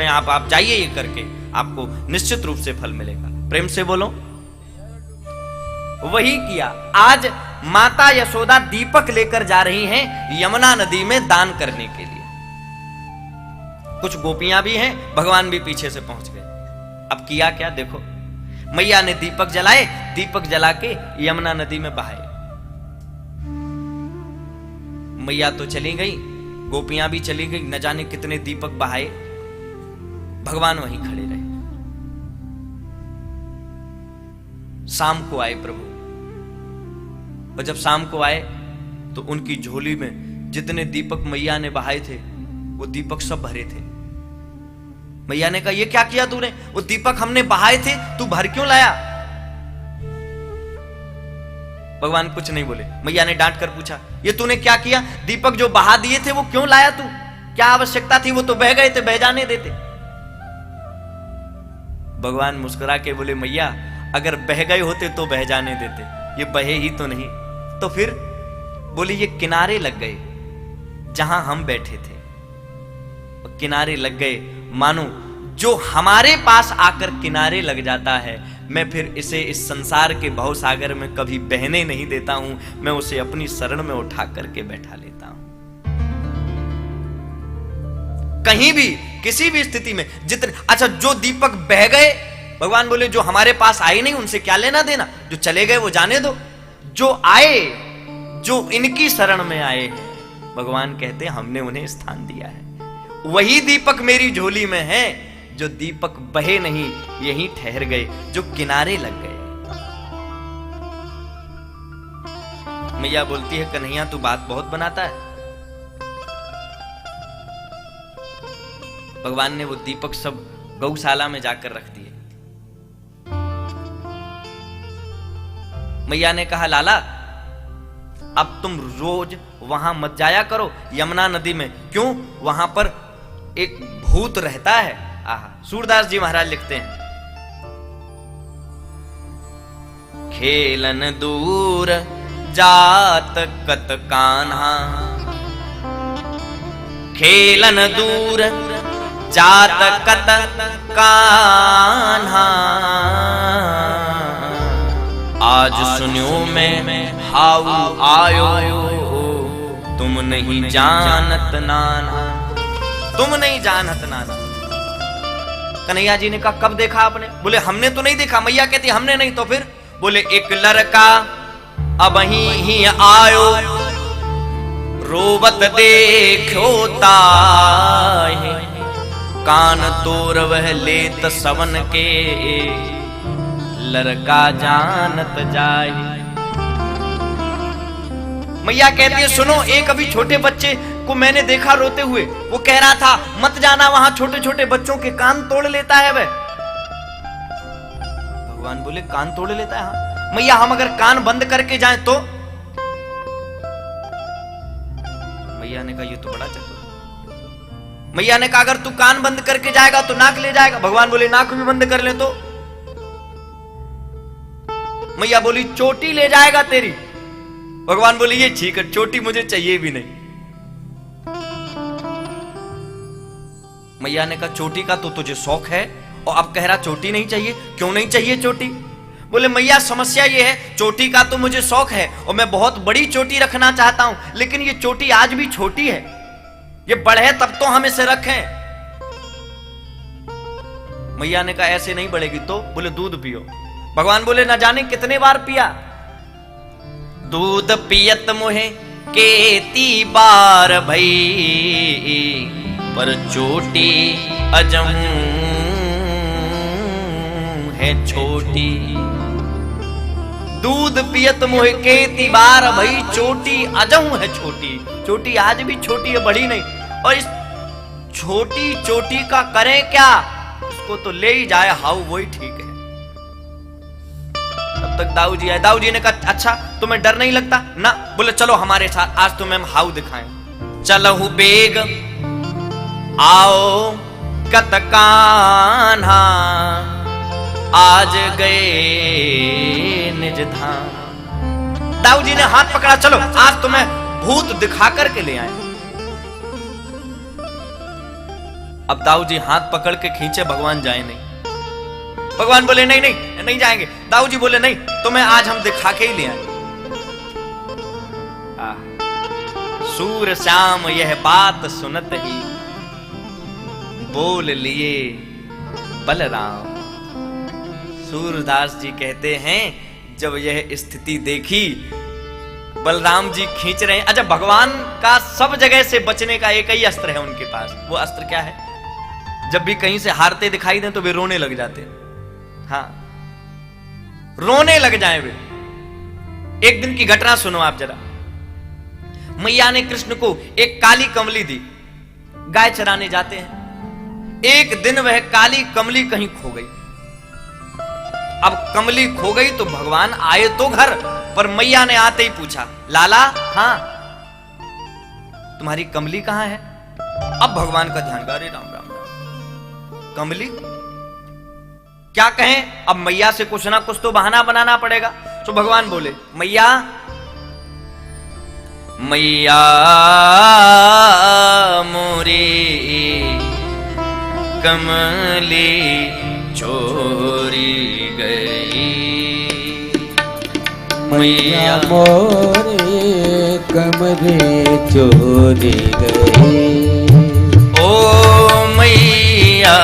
पुत्र हैं आप जाइए ये करके, आपको निश्चित रूप से फल मिलेगा। प्रेम से बोलो। वही किया। आज माता यशोदा दीपक लेकर जा रही हैं यमुना नदी में दान करने के लिए। कुछ गोपियां भी हैं, भगवान भी पीछे से पहुंच गए। अब किया क्या देखो, मैया ने दीपक जलाए, दीपक जला के यमुना नदी में बहाए। मैया तो चली गई, गोपियां भी चली गई, न जाने कितने दीपक बहाए, भगवान वहीं खड़े रहे। शाम को आए प्रभु, और जब शाम को आए तो उनकी झोली में जितने दीपक मैया ने बहाए थे वो दीपक सब भरे थे। मैया ने कहा ये क्या किया तूने, वो दीपक हमने बहाए थे, तू भर क्यों लाया? भगवान कुछ नहीं बोले। मैया ने डांट कर पूछा ये तूने क्या किया, दीपक जो बहा दिए थे वो क्यों लाया तू, क्या आवश्यकता थी, वो तो बह गए थे, बह जाने देते। भगवान मुस्कुरा के बोले मैया अगर बह गए होते तो बह जाने देते, ये बहे ही तो नहीं। तो फिर बोले ये किनारे लग गए जहां हम बैठे थे, और किनारे लग गए, मानो जो हमारे पास आकर किनारे लग जाता है, मैं फिर इसे इस संसार के भव सागर में कभी बहने नहीं देता हूं, मैं उसे अपनी शरण में उठा करके बैठा लेता हूं। कहीं भी किसी भी स्थिति में जितने, अच्छा जो दीपक बह गए, भगवान बोले जो हमारे पास आए नहीं उनसे क्या लेना देना, जो चले गए वो जाने दो, जो आए, जो इनकी शरण में आए, भगवान कहते हमने उन्हें स्थान दिया है। वही दीपक मेरी झोली में है जो दीपक बहे नहीं, यहीं ठहर गए, जो किनारे लग गए। मैया बोलती है कन्हैया तू बात बहुत बनाता है। भगवान ने वो दीपक सब गौशाला में जाकर रख दिए। मैया ने कहा लाला अब तुम रोज वहां मत जाया करो यमुना नदी में, क्यों, वहां पर एक भूत रहता है। आहा, सूरदास जी महाराज लिखते हैं खेलन दूर जात कत कान्हा, खेलन दूर जात कत कान्हा, आज सुनियो मैं हाउ आयो, तुम नहीं जानत नाना, तुम नहीं जानत नाना। कन्हैया जी ने कहा कब देखा आपने? बोले हमने तो नहीं देखा। मैया कहती हमने नहीं, तो फिर? बोले एक लड़का अब ही आयो, रोबत देखो ताहि, कान तोर वह लेत सवन के, लड़का जानत जाए। मैया कहती है सुनो, एक अभी छोटे बच्चे को मैंने देखा रोते हुए, वो कह रहा था मत जाना वहां, छोटे छोटे बच्चों के कान तोड़ लेता है वह। भगवान बोले कान तोड़ लेता है? हाँ। मैया हम अगर कान बंद करके जाएं तो? मैया ने कहा ये तो बड़ा चतुर। मैया ने कहा अगर तू कान बंद करके जाएगा तो नाक ले जाएगा। भगवान बोले नाक भी बंद कर ले तो? मैया बोली चोटी ले जाएगा तेरी। भगवान बोले ये ठीक है, चोटी मुझे चाहिए भी नहीं। मैया ने कहा चोटी का तो तुझे शौक है और अब कह रहा चोटी नहीं चाहिए, क्यों नहीं चाहिए चोटी? बोले मैया समस्या ये है, चोटी का तो मुझे शौक है और मैं बहुत बड़ी चोटी रखना चाहता हूं, लेकिन ये चोटी आज भी छोटी है, ये बढ़े तब तो हम इसे रखें। मैया ने कहा ऐसे नहीं बढ़ेगी तो? बोले दूध पियो। भगवान बोले ना जाने कितने बार पिया, दूध पियत मुहे केती बार भई, पर चोटी अजम है छोटी। दूध पियत मुहे केती बार भई, चोटी अजम है छोटी। चोटी आज भी छोटी है, बड़ी नहीं। और इस छोटी चोटी का करें क्या, उसको तो ले ही जाए हाउ, वही ठीक है। तब तक दाऊ जी आए। दाऊ जी ने कहा अच्छा तुम्हें डर नहीं लगता ना? बोले चलो हमारे साथ, आज तुम्हें हम हाउ दिखाएं। चलहु बेग आओ कत कान्हा, आज गए निज धाम। दाऊ जी ने हाथ पकड़ा, चलो आज तुम्हें भूत दिखा करके ले आए। अब दाऊ जी हाथ पकड़ के खींचे, भगवान जाए नहीं। भगवान बोले नहीं नहीं नहीं जाएंगे। दाऊ जी बोले नहीं, तुम्हें आज हम दिखा के ही ले आए। सूर श्याम यह बात सुनत ही बोल लिए बलराम। सूरदास जी कहते हैं जब यह स्थिति देखी, बलराम जी खींच रहे हैं। अच्छा, भगवान का सब जगह से बचने का एक ही अस्त्र है उनके पास। वो अस्त्र क्या है? जब भी कहीं से हारते दिखाई दें तो वे रोने लग जाते हैं। हाँ, रोने लग जाए वे। एक दिन की घटना सुनो आप जरा। मैया ने कृष्ण को एक काली कमली दी। गाय चराने जाते हैं। एक दिन वह काली कमली कहीं खो गई। अब कमली खो गई तो भगवान आए तो घर, पर मैया ने आते ही पूछा, लाला हाँ तुम्हारी कमली कहां है? अब भगवान का ध्यान, अरे राम राम राम, कमली क्या कहें? अब मैया से कुछ ना कुछ तो बहाना बनाना पड़ेगा। तो भगवान बोले, मैया मैया मोरी कमली चोरी गई। मैया मोरी कमली चोरी गई। ओ मैया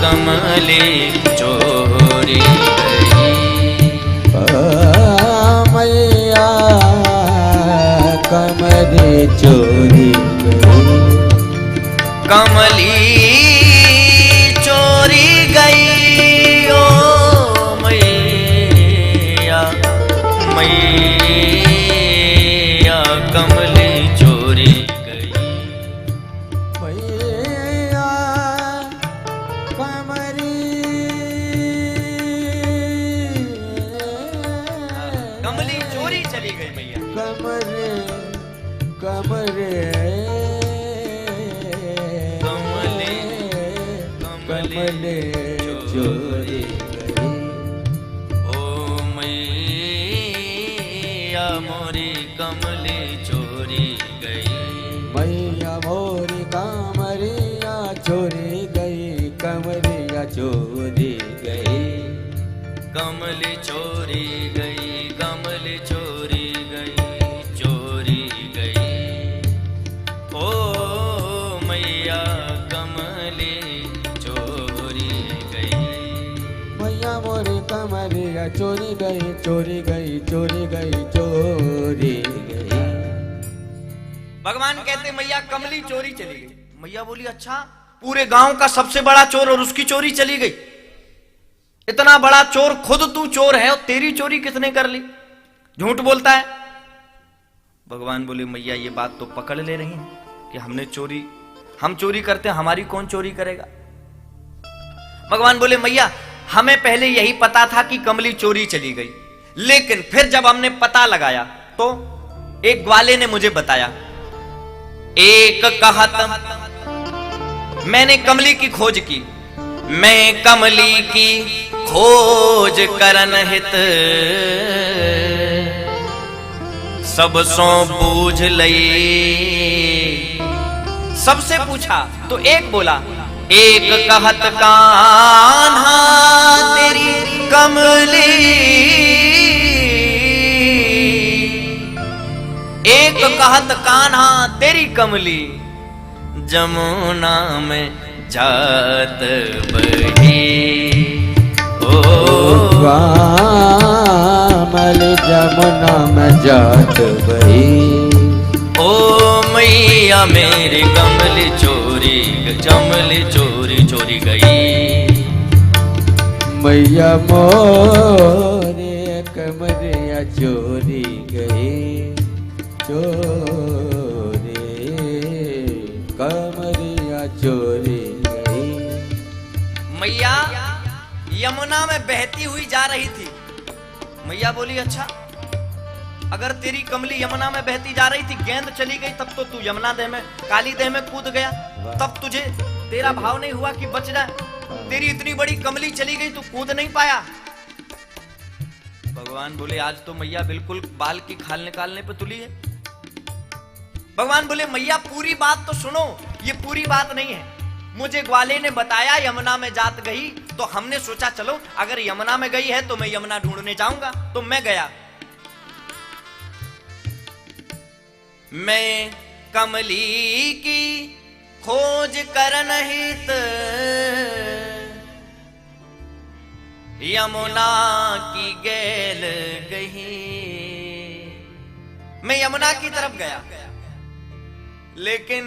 कमली चोरी गई। मैया कमली चोरी गई। कमली चोरी गई। ओ मैया मैया कमली चोरी गई। मैया कमली कमली चोरी चली गई। मैया कमरे कमरे कमली कमले चोरी गई। ओ मैया मोरी कमली चोरी गई। मैया मोरी कमरिया चोरी गई। कमरिया चोरी गई। कमली चोरी गई। कमली चोरी गई। चोरी गई। ओ मैया कमली चोरी गई। मैया मोरी कमरिया चोरी गई। चोरी गई। चोरी गई। चोरी गई। भगवान कहते मैया कमली चोरी चली गई। मैया बोली अच्छा, पूरे गांव का सबसे बड़ा चोर और उसकी चोरी चली गई? इतना बड़ा चोर खुद तू चोर है और तेरी चोरी किसने कर ली? झूठ बोलता है। भगवान बोले मैया ये बात तो पकड़ ले रही है कि हमने चोरी, हम चोरी करते हैं, हमारी कौन चोरी करेगा? भगवान बोले मैया हमें पहले यही पता था कि कमली चोरी चली गई, लेकिन फिर जब हमने पता लगाया तो एक ग्वाले ने मुझे बताया, एक कहत मैंने कमली की खोज की, मैं कमली की खोज करन हित सब सो बूझ लई। सबसे पूछा तो एक बोला, एक कहत कान्हा तेरी कमली, एक कहत कान्हा तेरी कमली, जमुना में जात बही। ओ कामल जमुना में जात बही। ओ मैया मेरी कमली चोरी, कमली चोरी चोरी गई। मैया मोरे कमरिया चोरी गई। चोरी कमरिया चोरी गई। मैया यमुना में बहती हुई जा रही थी। मैया बोली अच्छा, अगर तेरी कमली यमुना में बहती जा रही थी, गेंद चली गई, तब तो तू यमुना देह में, काली देह में कूद गया, तब तुझे तेरा भाव नहीं हुआ कि बच जाए। तेरी इतनी बड़ी कमली चली गई, तू कूद नहीं पाया। भगवान बोले आज तो मैया बिल्कुल बाल की खाल निकालने पे तुली है। भगवान बोले मैया पूरी बात तो सुनो, ये पूरी बात नहीं है, मुझे ग्वाले ने बताया यमुना में जात गई, तो हमने सोचा चलो अगर यमुना में गई है तो मैं यमुना ढूंढने जाऊंगा। तो मैं गया। मैं कमली की खोज करन हित यमुना की गेल गई। मैं यमुना की तरफ गया, लेकिन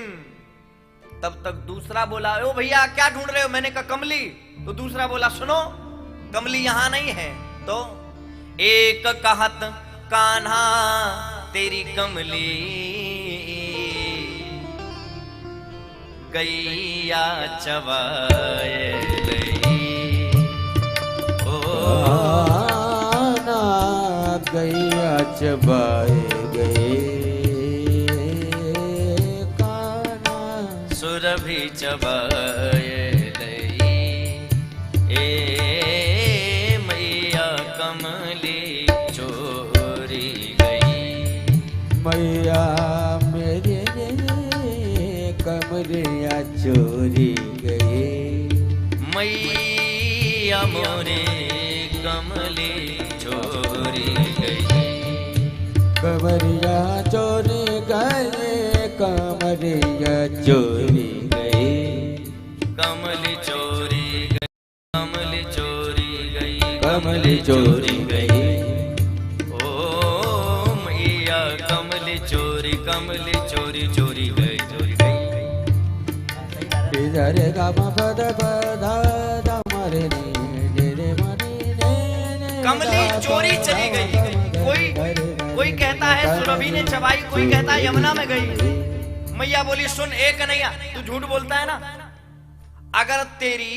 तब तक दूसरा बोला, ओ भैया क्या ढूंढ रहे हो? मैंने कहा कमली। तो दूसरा बोला, सुनो कमली यहां नहीं है। तो एक कहत कान्हा तेरी कमली गैया चबाए गई। ना गैया चबाए गए कान्हा सुरभि चबाए गई। ए मैया कमली चोरी गई। मैया मेरे कमरिया चोरी गए। मैया मोरे कमली चोरी गई। कमरिया चोरी गए, कमरिया चोरी गए। कमली चोरी गई, कमली चोरी गई, कमली चोरी गई। ओ मैया कमली चोरी, कमली चोरी चोरी गई, चोरी गई। रे गा मा पद पद धा मा रे नी रे मा रे ने। कमली चोरी चली गई। कोई कहता है सुरभि ने चबाई, कोई कहता है यमुना में गई। मैया बोली, सुन एक कन्हैया, तू झूठ बोलता है ना। अगर तेरी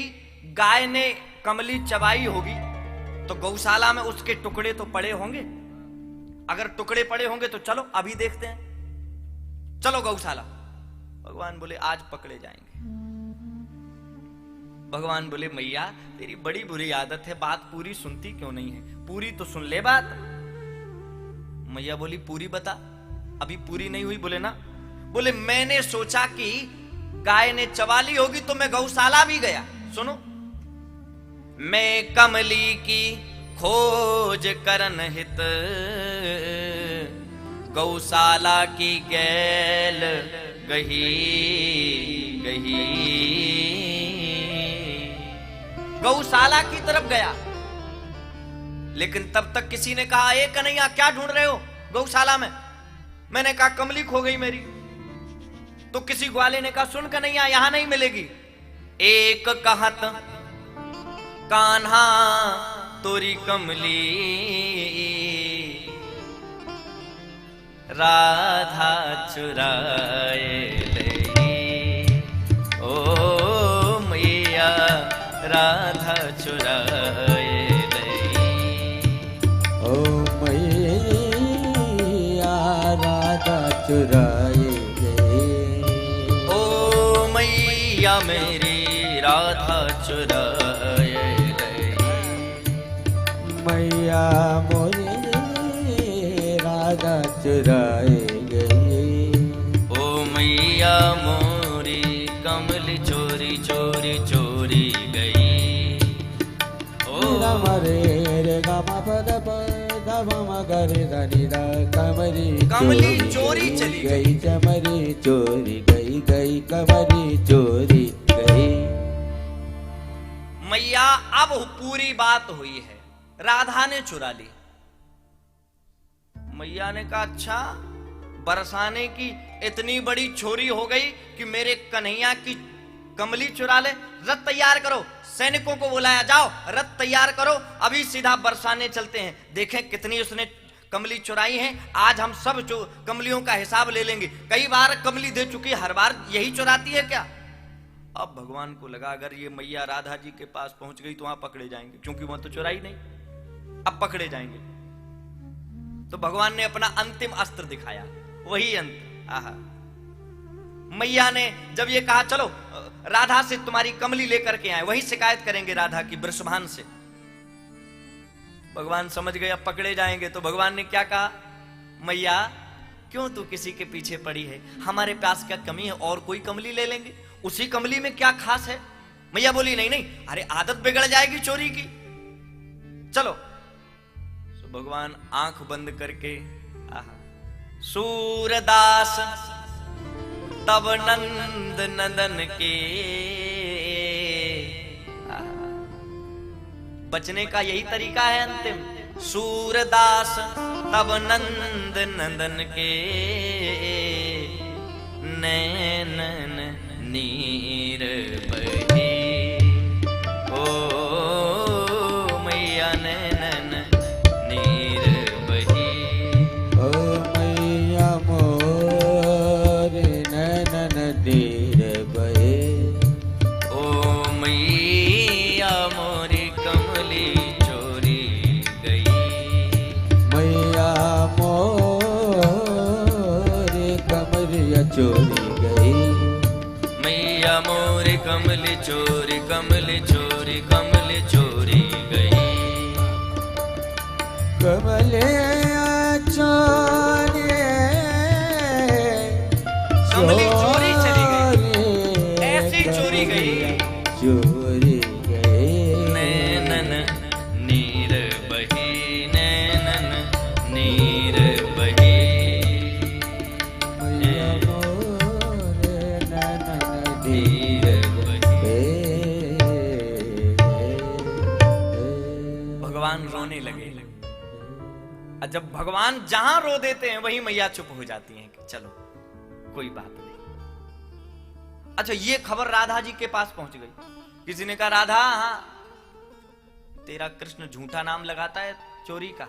गाय ने कमली चबाई होगी तो गौशाला में उसके टुकड़े तो पड़े होंगे। अगर टुकड़े पड़े होंगे तो चलो अभी देखते हैं, चलो गौशाला। भगवान बोले आज पकड़े जाएंगे। भगवान बोले मैया तेरी बड़ी बुरी आदत है, बात पूरी सुनती क्यों नहीं है? पूरी तो सुन ले बात। मैया बोली पूरी बता। अभी पूरी नहीं हुई। बोले ना। बोले मैंने सोचा कि गाय ने चबा ली होगी तो मैं गौशाला भी गया। सुनो, मैं कमली की खोज करन हित गौशाला की गैल गही गही। गौशाला की तरफ गया, लेकिन तब तक किसी ने कहा, ए कन्हैया क्या ढूंढ रहे हो गौशाला में? मैंने कहा कमली खो गई मेरी। तो किसी ग्वाले ने कहा, सुन कन्हैया यहां नहीं मिलेगी। एक कहत कान्हा तोरी कमली राधा चुराए ले। ओ मैया राधा चुराए ले। ओ मैया राधा चुराए गए। ओ मैया मेरी राधा चुराए गई। मैया मोरे राधा चुराए गए। ओ मैया मोरी कमल चोरी चोरी चोरी गई। ओ राम रे रे गा मा पद पद म ग रे ध नि ध। कमली चोरी चली गई। चमरी चोरी गई गई कमरी चोरी गई। मैया अब पूरी बात हुई है, राधा ने चुरा ली। मैया ने कहा अच्छा, बरसाने की इतनी बड़ी चोरी हो गई कि मेरे कन्हैया की कमली चुरा ले। रथ तैयार करो, सैनिकों को बुलाया, जाओ रथ तैयार करो, अभी सीधा बरसाने चलते हैं, देखें कितनी उसने कमली चुराई है। आज हम सब जो कमलियों का हिसाब ले लेंगे। कई बार कमली दे चुकी, हर बार यही चुराती है क्या? अब भगवान को लगा अगर ये मैया राधा जी के पास पहुंच गई तो वहां पकड़े जाएंगे, क्योंकि वहां तो चुराई नहीं, अब पकड़े जाएंगे। तो भगवान ने अपना अंतिम अस्त्र दिखाया, वही अंत। आहा, मैया ने जब ये कहा चलो राधा से तुम्हारी कमली लेकर के आए, वही शिकायत करेंगे राधा की वृषभान से। भगवान समझ गए अब पकड़े जाएंगे, तो भगवान ने क्या कहा, मैया क्यों तू किसी के पीछे पड़ी है? हमारे पास क्या कमी है, और कोई कमली ले लेंगे। उसी कमली में क्या खास है? मैया बोली नहीं नहीं, अरे आदत बिगड़ जाएगी चोरी की, चलो। तो भगवान आंख बंद करके, सूरदास तब नंद नंदन के, बचने का यही तरीका है अंतिम। सूरदास तब नंद नंदन के, नैनन नीर बहे, ओ मैया नैनन नीर बहे, ओ मैया मोरे नैनन नीर बहे, ओ मैया मोरी कमली चोरी गई, मैया मोरे कमलिया चोरी गई, मैया मोरी कमली चोरी, कमली चोरी, कमली चोरी गई, कमलिया चोरी, कमली चोरी चली गई, ऐसी चोरी गई, चोरी गई, नैनन नीर बही, नैनन नीर बही, मैया मोरे नैनन नीर बही। भगवान रोने लगे। और जब भगवान जहां रो देते हैं वहीं मैया चुप हो जाती हैं कि चलो कोई बात नहीं। अच्छा, ये खबर राधा जी के पास पहुंच गई। किसी ने कहा राधा, हाँ तेरा कृष्ण झूठा नाम लगाता है चोरी का।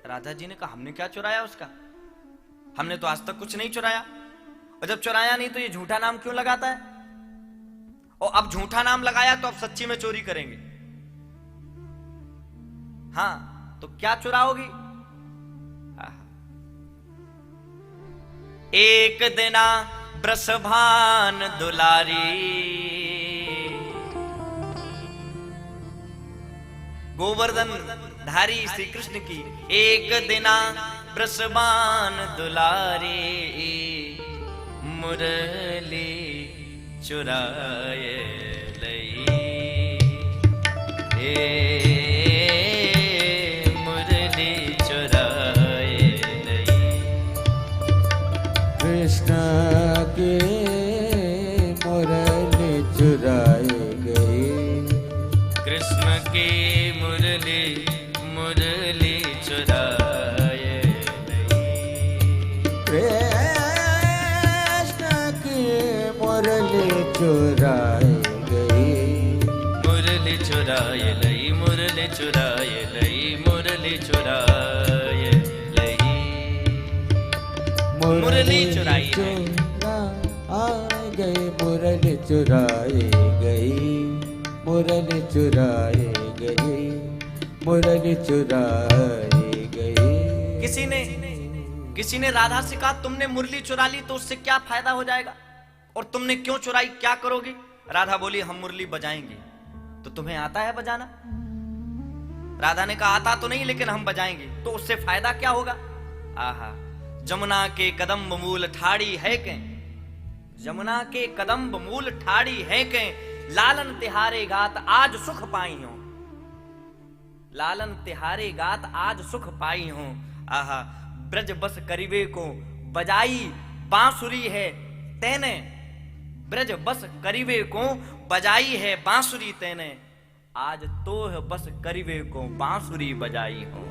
राधा जी ने कहा हमने क्या चुराया उसका, हमने तो आज तक कुछ नहीं चुराया, और जब चुराया नहीं तो ये झूठा नाम क्यों लगाता है? और अब झूठा नाम लगाया तो अब सच्ची में चोरी करेंगे। हाँ तो क्या चुराओगी? एक दिना ब्रसभान दुलारी, गोवर्धन धारी श्री कृष्ण की एक दिना ब्रसभान दुलारी, मुरली चुराए लई, मुरली चुराए लई, कृष्ण के मुरली चुराए गई, कृष्ण की मुरली, मुरली चुराए लई, कृष्ण की मुरली चुराए गई, मुरली चुराए लई, मुरली चुराए लई, मुरली चुराए लई, मुरली चुराई है। आ गई, मुरली चुराए गई, मुरली चुराए गई, मुरली चुराए गई। किसी ने राधा से कहा तुमने मुरली चुरा ली तो उससे क्या फायदा हो जाएगा, और तुमने क्यों चुराई, क्या करोगी? राधा बोली हम मुरली बजाएंगे। तो तुम्हें आता है बजाना? राधा ने कहा आता तो नहीं लेकिन हम बजाएंगे। तो उससे फायदा क्या होगा? आहा, जमुना के कदम्ब मूल ठाड़ी है के, जमुना के कदम्ब मूल ठाड़ी है के, लालन तिहारे गात आज सुख पाई हो, लालन तिहारे गात आज सुख पाई हो। आहा, ब्रज बस करीबे को बजाई बांसुरी है तेने, ब्रज बस करीबे को बजाई है बांसुरी तेने, आज तो बस करीबे को बांसुरी बजाई हो।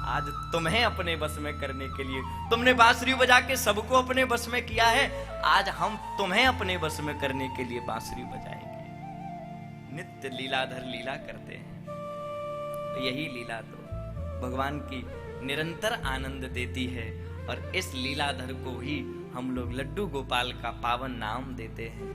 आज तुम्हें अपने बस में करने के लिए, तुमने बांसुरी बजा के सबको अपने बस में किया है, आज हम तुम्हें अपने बस में करने के लिए बांसुरी बजाएंगे। नित्य लीलाधर लीला करते हैं, तो यही लीला तो भगवान की निरंतर आनंद देती है, और इस लीलाधर को ही हम लोग लड्डू गोपाल का पावन नाम देते हैं।